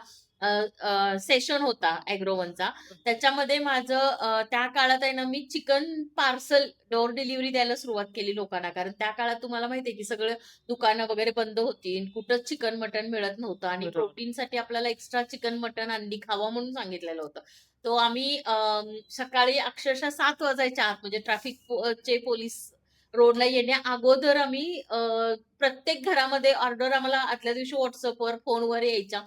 सेशन होता ॲग्रोवनचा. त्याच्यामध्ये माझं त्या काळात आहे ना, मी चिकन पार्सल डोअर डिलिव्हरी द्यायला सुरुवात केली लोकांना. कारण त्या काळात तुम्हाला माहिती आहे, की सगळं दुकानं वगैरे बंद होती. कुठंच चिकन, मटण मिळत नव्हतं आणि
बरोबर.
प्रोटीनसाठी आपल्याला एक्स्ट्रा चिकन, मटण, अंडी खावा म्हणून सांगितलेलं होतं. तो आम्ही सकाळी अक्षरशः 7 वाजायच्या आत म्हणजे चे पोलीस रोडला येण्या अगोदर आम्ही प्रत्येक घरामध्ये ऑर्डर आम्हाला आदल्या दिवशी WhatsAppवर, फोनवर यायच्या.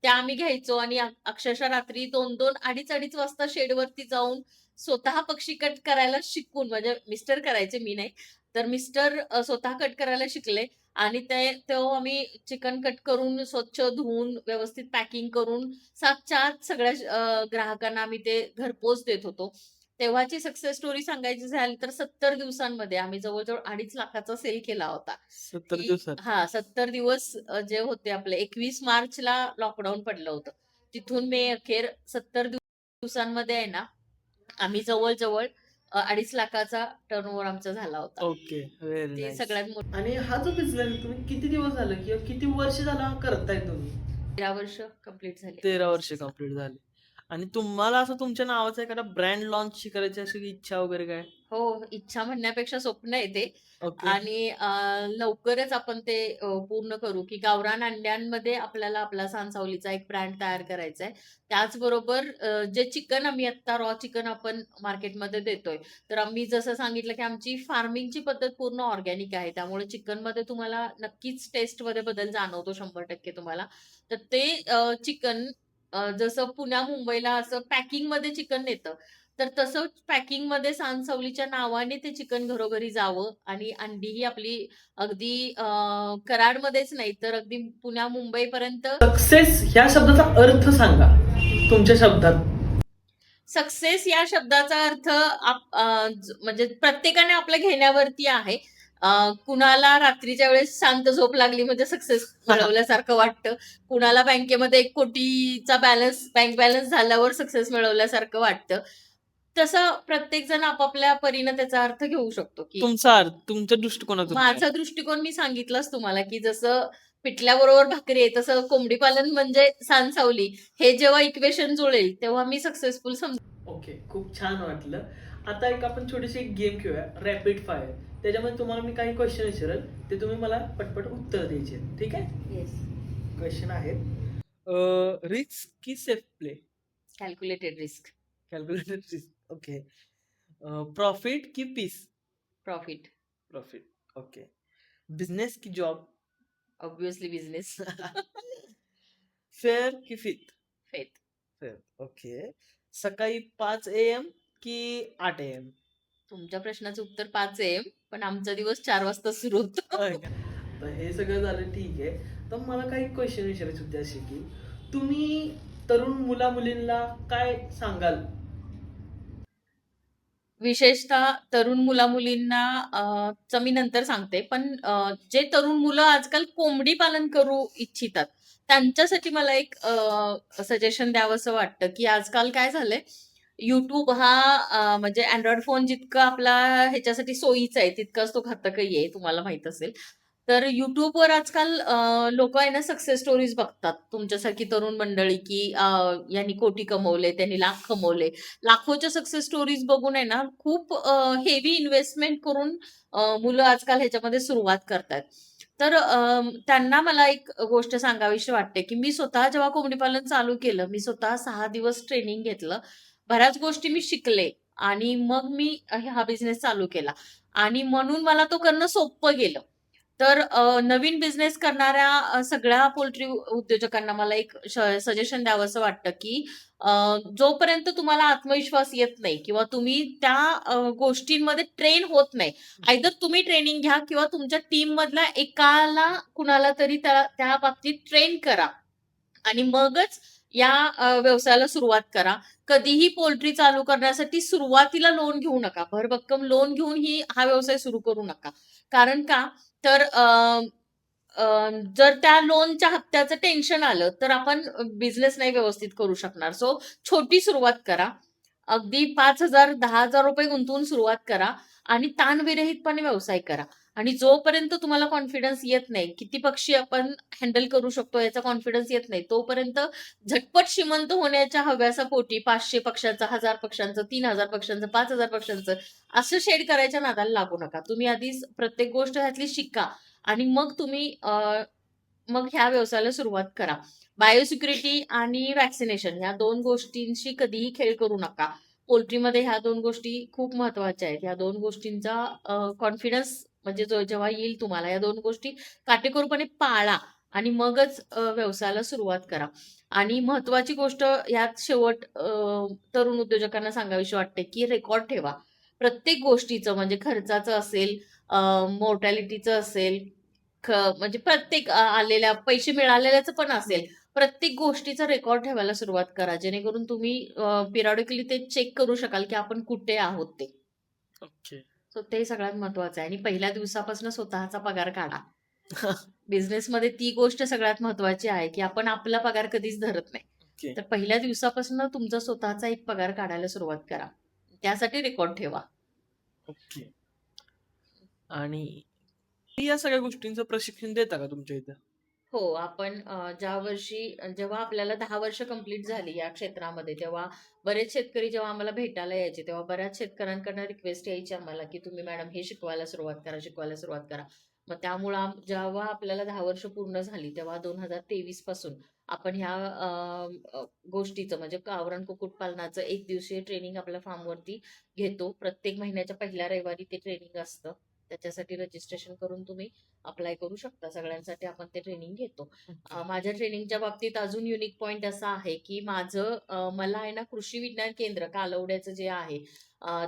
त्या आम्ही घ्यायचो आणि अक्षरशः रात्री 2-2, 2:30 वाजता शेडवरती जाऊन स्वतः पक्षी कट करायला शिकून म्हणजे मिस्टर करायचे, मी नाही. तर मिस्टर स्वतः कट करायला शिकले आणि तेव्हा आम्ही चिकन कट करून, स्वच्छ धुवून, व्यवस्थित पॅकिंग करून 7च्या आत सगळ्या ग्राहकांना आम्ही ते घरपोच देत होतो. तेव्हाची सक्सेस स्टोरी सांगायची झाली तर 70 दिवसांमध्ये आम्ही जवळ-जवळ 2.5 लाखाचा सेल केला होता.
70
की
दिवसात.
70 दिवस जे होते आपले 21 मार्चला लॉकडाऊन पडलं होतं. तिथून मे अखेर 70 दिवसांमध्ये आहे ना, आम्ही जवळ-जवळ 2.5 लाखाचा टर्नओव्हर आमचा झाला होता.
ओके. व्हेरी
ते
नाईस.
सगळ्यात मोठं
आणि हा जो बिझनेस तुम्ही किती दिवस झालं किंवा किती वर्ष झाला करताय तुम्ही?
13 वर्ष कंप्लीट झाले.
13 वर्ष कंप्लीट झाली. आणि तुम्हाला असं तुमच्या नावाचा एखादा ब्रँड लॉन्च करायची अशी इच्छा वगैरे काय?
हो, इच्छा म्हणण्यापेक्षा स्वप्न आहे ते.
ओके.
आणि लवकरच आपण ते पूर्ण करू, की गावरान अंड्यांमध्ये आपल्याला आपला सांसावलीचा एक ब्रँड तयार करायचा आहे. त्याचबरोबर जे चिकन आम्ही आत्ता रॉ चिकन आपण मार्केटमध्ये देतोय, तर आम्ही जसं सांगितलं, की आमची फार्मिंगची पद्धत पूर्ण ऑर्गॅनिक आहे. त्यामुळे चिकनमध्ये तुम्हाला नक्कीच टेस्टमध्ये बदल जाणवतो 100% तुम्हाला. तर ते चिकन जसं पुण्या-मुंबईला असं पॅकिंगमध्ये चिकन येतं, तर तसं पॅकिंगमध्ये सांसवलीच्या नावाने ते चिकन घरोघरी जावं आणि अंडी ही आपली अगदी कराडमध्येच नाही तर अगदी पुण्या-मुंबईपर्यंत
सक्सेस ह्या शब्दाचा अर्थ सांगा तुमच्या शब्दात.
सक्सेस या शब्दाचा अर्थ म्हणजे प्रत्येकाने आपल्या घेण्यावरती आहे. कुणाला रात्रीच्या वेळेस शांत झोप लागली म्हणजे सक्सेस मिळवल्यासारखं वाटतं. कुणाला बँकेमध्ये 1 कोटीचा बँक बॅलन्स झाल्यावर सक्सेस मिळवल्यासारखं वाटतं. तसं प्रत्येक जण आपापल्या परीनं त्याचा अर्थ घेऊ शकतो, की
तुमचा अर्थ, तुमच्या दृष्टिकोनातून काय?
माझा दृष्टिकोन मी सांगितलाच तुम्हाला, की जसं पिठल्याबरोबर भाकरी आहे, तसं कोंबडी पालन म्हणजे सांसावली. हे जेव्हा इक्वेशन जुळेल, तेव्हा मी सक्सेसफुल
ओके, खूप छान वाटलं. आता एक आपण छोटीशी एक गेम खेळूया, रॅपिड फायर. त्याच्यामध्ये तुम्हाला मी काही क्वेश्चन विचारेल, ते तुम्ही मला पटपट उत्तर द्यायचे. ठीक आहे?
येस.
क्वेश्चन आहेत.
रिस्क की safe play?
Calculated risk,
calculated risk. Okay. Profit की peace?
Profit,
profit. Okay. Business की जॉब?
ऑब्व्हियसली बिझनेस,
फेअर की फिट?
फेथ.
फेअर. ओके. सकाळी 5 AM की 8 AM?
तुमच्या प्रश्नाचं उत्तर 5 आहे, पण आमचा दिवस 4 वाजता सुरू होतो.
होय का?
तर हे सगळं झालं, ठीक आहे. तर मला काही क्वेश्चन विचारायचे होते असे की तुम्ही तरुण मुला-मुलींना काय सांगाल?
विशेषतः तरुण मुला-मुलींना चं मी नंतर सांगते. पण जे तरुण मुलं आजकाल कोंबडी पालन करू इच्छितात, त्यांच्यासाठी मला एक सजेशन द्यावंसं वाटतं, की आजकाल काय झालंय, YouTube हा म्हणजे Android फोन जितका आपला ह्याच्यासाठी सोयीचा आहे, तितकाच तो घातकही आहे, तुम्हाला माहीत असेल. तर YouTubeवर आजकाल लोकं आहे ना सक्सेस स्टोरीज बघतात. तुमच्यासारखी तरुण मंडळी, की यांनी कोटी कमवले, त्यांनी लाख कमवले. लाखोच्या सक्सेस स्टोरीज बघून आहे ना खूप हेवी इन्व्हेस्टमेंट करून मुलं आजकाल ह्याच्यामध्ये सुरुवात करतायत. तर त्यांना मला एक गोष्ट सांगावीशी वाटते, की मी स्वतः जेव्हा कोंबडी पालन चालू केलं, मी स्वतः 6 दिवस ट्रेनिंग घेतलं. बऱ्याच गोष्टी मी शिकले आणि मग मी हा बिझनेस चालू केला आणि म्हणून मला तो करणं सोपं गेलं. तर नवीन बिझनेस करणाऱ्या सगळ्या पोल्ट्री उद्योजकांना मला एक सजेशन द्यावंसं वाटतं, की जोपर्यंत तुम्हाला आत्मविश्वास येत नाही किंवा तुम्ही त्या गोष्टींमध्ये ट्रेन होत नाही, आयदर तुम्ही ट्रेनिंग घ्या किंवा तुमच्या टीममधल्या एकाला कुणाला तरी त्या बाबतीत ट्रेन करा आणि मगच या व्यवसायाला सुरुवात करा. कधीही पोल्ट्री चालू करण्यासाठी सुरुवातीला लोन घेऊ नका. भरभक्कम लोन घेऊन हा व्यवसाय सुरू करू नका. कारण का? तर जर त्या लोनच्या हप्त्याचं टेन्शन आलं, तर आपण बिझनेस नाही व्यवस्थित करू शकणार. सो छोटी सुरुवात करा. अगदी 5,000 ₹10,000 गुंतवून सुरुवात करा आणि ताणविरहितपणे व्यवसाय करा. आणि जोपर्यंत तुम्हाला कॉन्फिडन्स येत नाही, किती पक्षी आपण हँडल करू शकतो याचा कॉन्फिडन्स येत नाही, तोपर्यंत झटपट श्रीमंत होण्याच्या हव्यासापोटी 500 पक्ष्यांचं, 1000 पक्ष्यांचं, 3000 पक्ष्यांचं, 5000 पक्ष्यांचं असं शेड करायच्या नादाला लागू नका. तुम्ही आधीच प्रत्येक गोष्ट ह्यातली शिका आणि मग तुम्ही मग ह्या व्यवसायाला सुरुवात करा. बायोसिक्युरिटी आणि व्हॅक्सिनेशन ह्या 2 गोष्टींशी कधीही खेळ करू नका. पोल्ट्रीमध्ये ह्या 2 गोष्टी खूप महत्त्वाच्या आहेत. ह्या 2 गोष्टींचा कॉन्फिडन्स म्हणजे जेव्हा येईल तुम्हाला या 2 गोष्टी काटेकोरपणे पाळा आणि मगच व्यवसायाला सुरुवात करा. आणि महत्त्वाची गोष्ट यात शेवट तरुण उद्योजकांना सांगावीशी वाटते, की रेकॉर्ड ठेवा. प्रत्येक गोष्टीचं म्हणजे खर्चाचं असेल, मॉर्टॅलिटीचं असेल, म्हणजे प्रत्येक आलेल्या पैसे मिळालेल्याचं पण असेल. प्रत्येक गोष्टीचा रेकॉर्ड ठेवायला सुरुवात करा. जेणेकरून तुम्ही पिरियॉडिकली ते चेक करू शकाल, की आपण कुठे आहोत ते.
ओके.
सो ते सगळ्यात महत्वाचं आहे आणि पहिल्या दिवसापासून स्वतःचा पगार काढा. बिझनेसमध्ये ती गोष्ट सगळ्यात महत्वाची आहे, की आपण आपला पगार कधीच धरत नाही.
ओके.
तर पहिल्या दिवसापासून तुमचा स्वतःचा एक पगार काढायला सुरुवात करा. त्यासाठी रेकॉर्ड ठेवा.
ओके. आणि या सगळ्या गोष्टींचं प्रशिक्षण देता का तुमच्या इथं?
हो, आपण ज्या वर्षी जेव्हा आपल्याला 10 वर्ष कंप्लीट झाली या क्षेत्रामध्ये, तेव्हा बरेच शेतकरी जेव्हा आम्हाला भेटायला यायचे, तेव्हा बऱ्याच शेतकऱ्यांकडनं रिक्वेस्ट यायची आम्हाला, की तुम्ही मॅडम हे शिकवायला सुरुवात करा, शिकवायला सुरुवात करा. मग त्यामुळं जेव्हा आपल्याला 10 वर्ष पूर्ण झाली, तेव्हा 2023 पासून आपण ह्या गोष्टीचं म्हणजे गावरान कुक्कुटपालनाचं 1 दिवसीय ट्रेनिंग आपल्या फार्मवरती घेतो. प्रत्येक महिन्याच्या पहिल्या रविवारी ते ट्रेनिंग असतं. त्याच्यासाठी रजिस्ट्रेशन करून तुम्ही अप्लाय करू शकता. सगळ्यांसाठी आपण ते ट्रेनिंग घेतो. माझ्या ट्रेनिंगच्या बाबतीत अजून युनिक पॉइंट असा आहे, की मला आहे ना कृषी विज्ञान केंद्र कालवड्याचं जे आहे,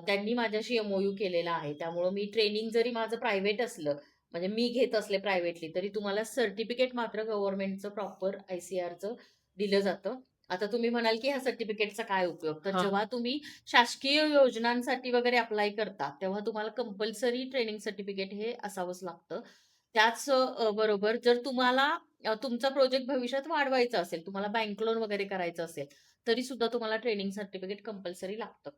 त्यांनी माझ्याशी एमओयू केलेला आहे. त्यामुळं मी ट्रेनिंग जरी माझं प्रायव्हेट असलं, म्हणजे मी घेत असले प्रायव्हेटली, तरी तुम्हाला सर्टिफिकेट मात्र गव्हर्नमेंटचं प्रॉपर आयसीआरचं दिलं जातं. आता तुम्ही म्हणाल, की ह्या सर्टिफिकेटचा काय उपयोग? तर
हां.
जेव्हा तुम्ही शासकीय योजनांसाठी वगैरे अप्लाय करता, तेव्हा तुम्हाला कंपल्सरी ट्रेनिंग सर्टिफिकेट हे असावंच लागतं. त्याच बरोबर जर तुम्हाला तुमचा प्रोजेक्ट भविष्यात वाढवायचा असेल, तुम्हाला बँक लोन वगैरे करायचं असेल, तरी सुद्धा तुम्हाला ट्रेनिंग सर्टिफिकेट कंपल्सरी लागतं.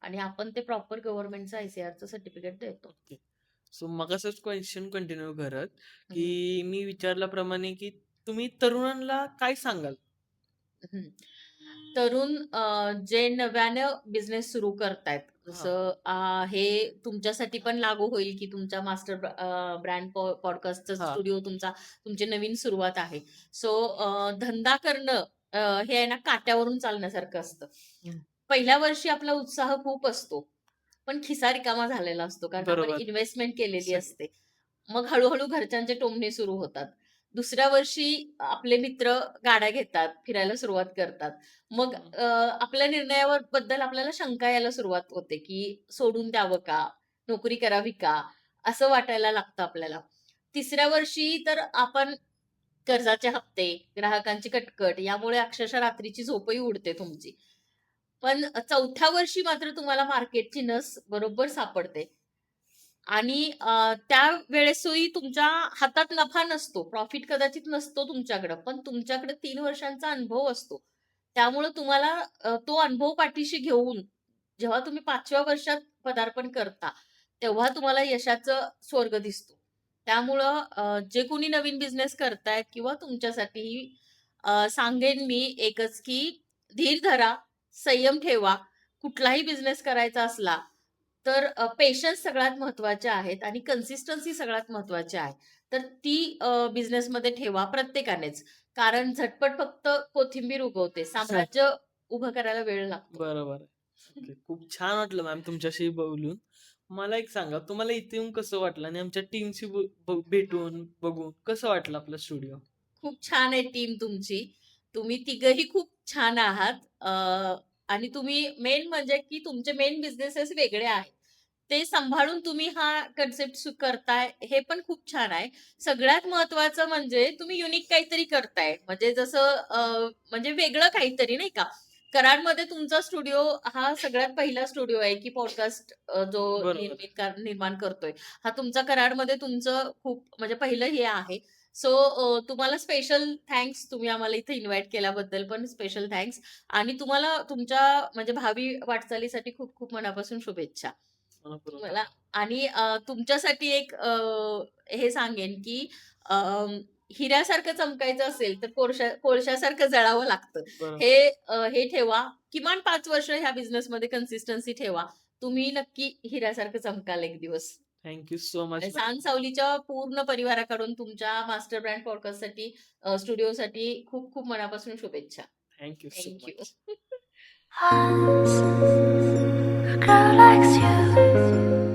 आणि आपण ते प्रॉपर गव्हर्नमेंटचं आयसीआरचं सर्टिफिकेट देतो.
ओके. सो मगाचच क्वेश्चन कंटिन्यू करत,
हं,
की मी विचारल्याप्रमाणे, की तुम्ही तरुणांना काय सांगाल?
हं. तरुण जे नव्यानं बिझनेस सुरू करतायत,
हां.
जसं हे तुमच्यासाठी पण लागू होईल, की तुमच्या मास्टर ब्रँड पॉडकास्टचा
हां.
स्टुडिओ तुमची नवीन सुरुवात आहे. सो धंदा करणं हे आहे ना काट्यावरून चालण्यासारखं असतं.
हं.
पहिल्या वर्षी आपला उत्साह खूप असतो, पण खिसा रिकामा झालेला असतो कारण आपण
बरोबर.
इन्व्हेस्टमेंट केलेली
सग
असते. मग हळू घरच्यांचे टोमणे सुरू होतात. दुसऱ्या वर्षी आपले मित्र गाड्या घेतात, फिरायला सुरुवात करतात. मग
हं.
आपल्या निर्णयावर बद्दल आपल्याला शंका यायला सुरुवात होते, की सोडून द्यावं का? नोकरी करावी का? असं वाटायला लागतं आपल्याला. तिसऱ्या वर्षी तर आपण कर्जाचे हप्ते, ग्राहकांची कटकट यामुळे अक्षरशः रात्रीची झोपही उडते तुमची. पण चौथ्या वर्षी मात्र तुम्हाला मार्केटची नस बरोबर सापडते. आणि त्यावेळेसही तुमच्या हातात नफा नसतो. प्रॉफिट कदाचित नसतो तुमच्याकडं. पण तुमच्याकडे 3 वर्षांचा अनुभव असतो. त्यामुळे तुम्हाला तो अनुभव पाठीशी घेऊन जेव्हा तुम्ही 5व्या वर्षात पदार्पण करता, तेव्हा तुम्हाला यशाचं स्वर्ग दिसतो. त्यामुळं जे कोणी नवीन बिझनेस करतायत किंवा तुमच्यासाठीही सांगेन मी एकच, की धीर धरा, संयम ठेवा. कुठलाही बिझनेस करायचा असला तर पेशन्स सगळ्यात महत्त्वाच्या आहेत आणि कन्सिस्टन्सी सगळ्यात महत्त्वाची आहे. तर ती बिझनेसमध्ये ठेवा प्रत्येकानेच. कारण झटपट फक्त कोथिंबीर उगवते. साम्राज्य उभं करायला वेळ लागतो.
बरोबर आहे. ओके. खूप छान वाटलं मॅम तुमच्याशी बोलून. मला एक सांगा, तुम्हाला इथे येऊन कसं वाटलं आणि आमच्या टीमशी भेटून, बघून कसं वाटलं आपला स्टुडिओ?
खूप छान आहे टीम तुमची. तुम्ही तिघंही खूप छान आहात. आणि तुम्ही मेन म्हणजे की तुमचे मेन बिझनेसेस वेगळे आहेत. ते सांभाळून तुम्ही हा कन्सेप्ट करताय हे पण खूप छान आहे. सगळ्यात महत्त्वाचं म्हणजे तुम्ही युनिक काहीतरी करताय. म्हणजे जसं म्हणजे वेगळं काहीतरी नाही का? कराडमध्ये तुमचा स्टुडिओ हा सगळ्यात पहिला स्टुडिओ आहे की पॉडकास्ट जो
बरोबर.
निर्माण करतोय. हा तुमचा कराडमध्ये तुमचं खूप म्हणजे पहिलं हे आहे. सो तुम्हाला स्पेशल थँक्स. तुम्ही आम्हाला इथे इन्व्हाईट केल्याबद्दल पण स्पेशल थँक्स. आणि तुम्हाला तुमच्या म्हणजे भावी वाटचालीसाठी खूप खूप मनापासून शुभेच्छा.
मनपूर्वक
मला आणि तुमच्यासाठी एक हे सांगेन की हिऱ्यासारखं चमकायचं असेल तर कोळशासारखं जळावं लागतं.
बरोबर.
हे ठेवा. किमान 5 वर्ष ह्या बिझनेसमध्ये कन्सिस्टन्सी ठेवा. तुम्ही नक्की हिऱ्यासारखं चमकाल एक दिवस.
Thank you so much.
आणि सांसावलीच्या पूर्ण परिवाराकडून तुमच्या मास्टर ब्रँड पॉडकास्टसाठी स्टुडिओसाठी खूप खूप मनापासून शुभेच्छा.
Thank you so
thank
much.
You.
Once a girl likes you.